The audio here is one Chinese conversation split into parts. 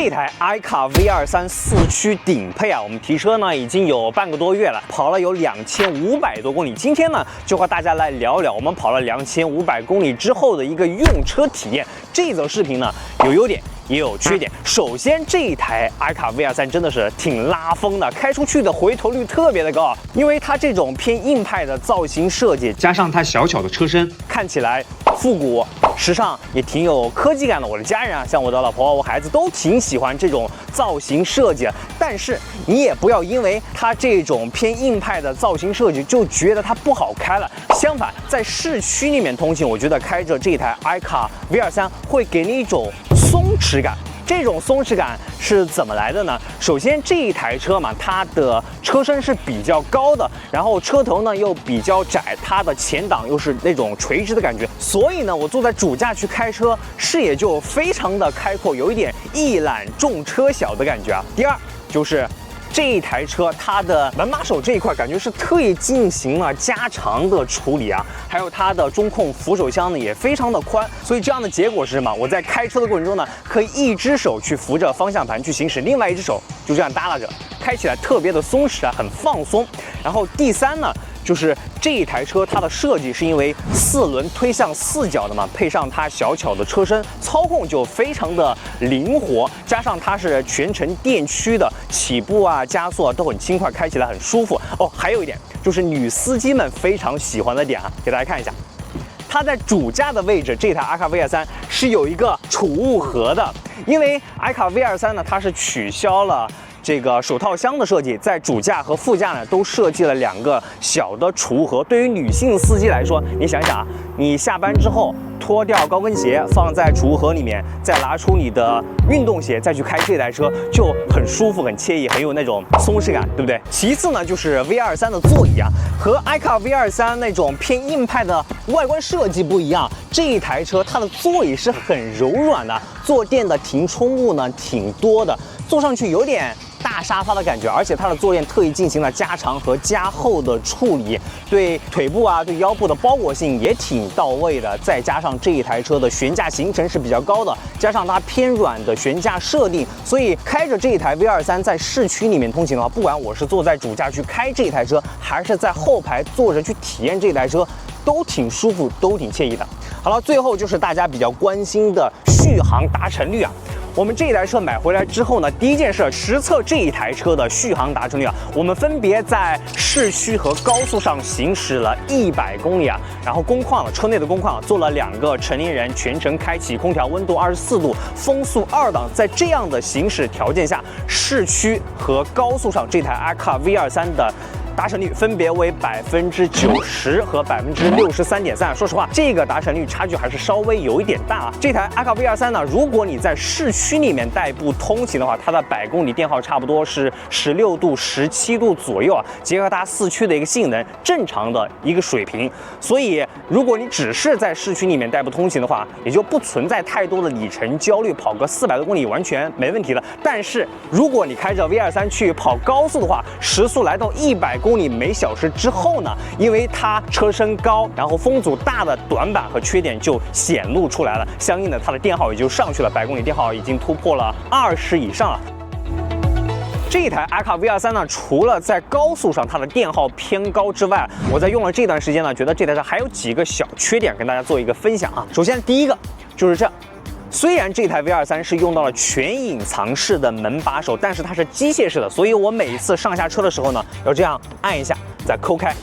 这台 iCar V23 四驱顶配啊，我们提车呢已经有半个多月了，跑了有2500多公里。今天呢就和大家来聊聊我们跑了2500公里之后的一个用车体验。这则视频呢有优点也有缺点。首先，这一台 iCar V23真的是挺拉风的，开出去的回头率特别的高，因为它这种偏硬派的造型设计，加上它小巧的车身，看起来复古时尚，也挺有科技感的。我的家人啊，像我的老婆、我孩子都挺喜欢这种造型设计的。但是你也不要因为它这种偏硬派的造型设计就觉得它不好开了。相反，在市区里面通勤，我觉得开着这台 iCar V23会给你一种松弛感。这种松弛感是怎么来的呢？首先，这一台车嘛，它的车身是比较高的，然后车头呢又比较窄，它的前挡又是那种垂直的感觉，所以呢，我坐在主驾去开车，视野就非常的开阔，有一点一览众车小的感觉啊。第二就是这一台车它的门把手这一块感觉是特意进行了加长的处理啊，还有它的中控扶手箱呢也非常的宽，所以这样的结果是什么？我在开车的过程中呢，可以一只手去扶着方向盘去行驶，另外一只手就这样耷拉着，开起来特别的松弛啊，很放松。然后第三呢，就是这一台车它的设计是因为4轮推向4角的嘛，配上它小巧的车身，操控就非常的灵活，加上它是全程电驱的，起步啊、加速啊都很轻快，开起来很舒服。哦，还有一点就是女司机们非常喜欢的点啊，给大家看一下。它在主驾的位置，这台 iCar V23是有一个储物盒的，因为 iCar V23呢，它是取消了这个手套箱的设计，在主驾和副驾呢都设计了2个小的储物盒。对于女性司机来说，你想想啊，你下班之后脱掉高跟鞋放在储物盒里面，再拿出你的运动鞋再去开这台车，就很舒服、很惬意，很有那种松弛感，对不对？其次呢，就是 V23的座椅啊，和 iCar V23那种偏硬派的外观设计不一样，这一台车它的座椅是很柔软的，坐垫的停充物呢挺多的，坐上去有点大沙发的感觉，而且它的坐垫特意进行了加长和加厚的处理，对腿部啊、对腰部的包裹性也挺到位的。再加上这一台车的悬架行程是比较高的，加上它偏软的悬架设定，所以开着这一台 V23在市区里面通勤的话，不管我是坐在主驾去开这台车，还是在后排坐着去体验这台车，都挺舒服，都挺惬意的。好了，最后就是大家比较关心的续航达成率啊。我们这一台车买回来之后呢，第一件事实测这一台车的续航达成率啊。我们分别在市区和高速上行驶了100公里啊，然后工况了，车内的工况做了2个成年人全程开启，空调温度24度，风速2档。在这样的行驶条件下，市区和高速上这台 iCar V23的达成率分别为90%和63.3%。说实话，这个达成率差距还是稍微有一点大啊。这台 iCar V23呢，如果你在市区里面代步通勤的话，它的100公里电耗差不多是16度、17度左右啊。结合它4驱的一个性能，正常的一个水平。所以，如果你只是在市区里面代步通勤的话，也就不存在太多的里程焦虑，跑个400多公里完全没问题了。但是，如果你开着 V23去跑高速的话，时速来到100公里每小时之后呢，因为它车身高，然后风阻大的短板和缺点就显露出来了，相应的它的电耗也就上去了，100公里电耗已经突破了20以上了。这一台 iCar V23呢，除了在高速上它的电耗偏高之外，我在用了这段时间呢，觉得这台车还有几个小缺点跟大家做一个分享啊。首先第一个就是这。虽然这台 V23是用到了全隐藏式的门把手，但是它是机械式的，所以我每一次上下车的时候呢，要这样按一下，再抠开，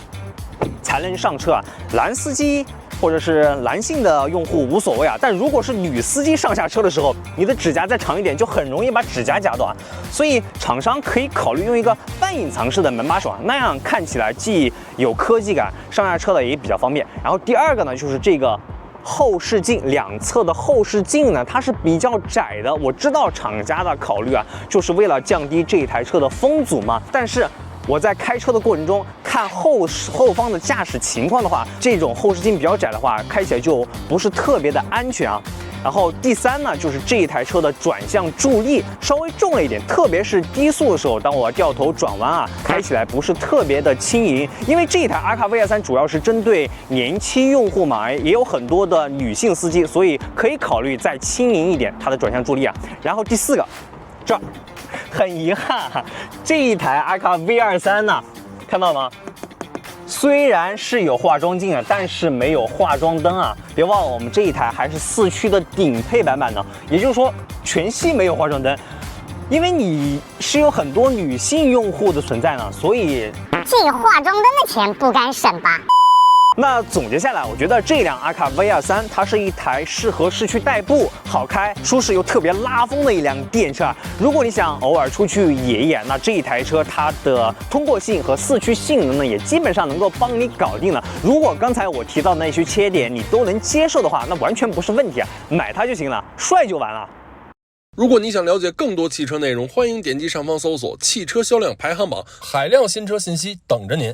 才能上车啊。男司机或者是男性的用户无所谓啊，但如果是女司机上下车的时候，你的指甲再长一点，就很容易把指甲夹断啊。所以厂商可以考虑用一个半隐藏式的门把手啊，那样看起来既有科技感，上下车的也比较方便。然后第二个呢，就是这个后视镜两侧的后视镜呢，它是比较窄的。我知道厂家的考虑啊，就是为了降低这台车的风阻嘛。但是我在开车的过程中看后方的驾驶情况的话，这种后视镜比较窄的话，开起来就不是特别的安全啊。然后第三呢，就是这一台车的转向助力稍微重了一点，特别是低速的时候，当我掉头转弯啊，开起来不是特别的轻盈。因为这一台 iCar V23主要是针对年轻用户嘛，也有很多的女性司机，所以可以考虑再轻盈一点它的转向助力啊。然后第四个这儿很遗憾哈，这一台阿卡 V23呢，看到吗？虽然是有化妆镜啊，但是没有化妆灯啊。别忘了，我们这一台还是4驱的顶配版本呢，也就是说全系没有化妆灯。因为你是有很多女性用户的存在呢，所以这化妆灯的钱不敢省吧？那总结下来，我觉得这辆阿卡 V23它是一台适合市区代步、好开、舒适又特别拉风的一辆电车。如果你想偶尔出去野一野，那这一台车它的通过性和4驱性能呢，也基本上能够帮你搞定了。如果刚才我提到的那些缺点你都能接受的话，那完全不是问题啊，买它就行了，帅就完了。如果你想了解更多汽车内容，欢迎点击上方搜索汽车销量排行榜，海量新车信息等着您。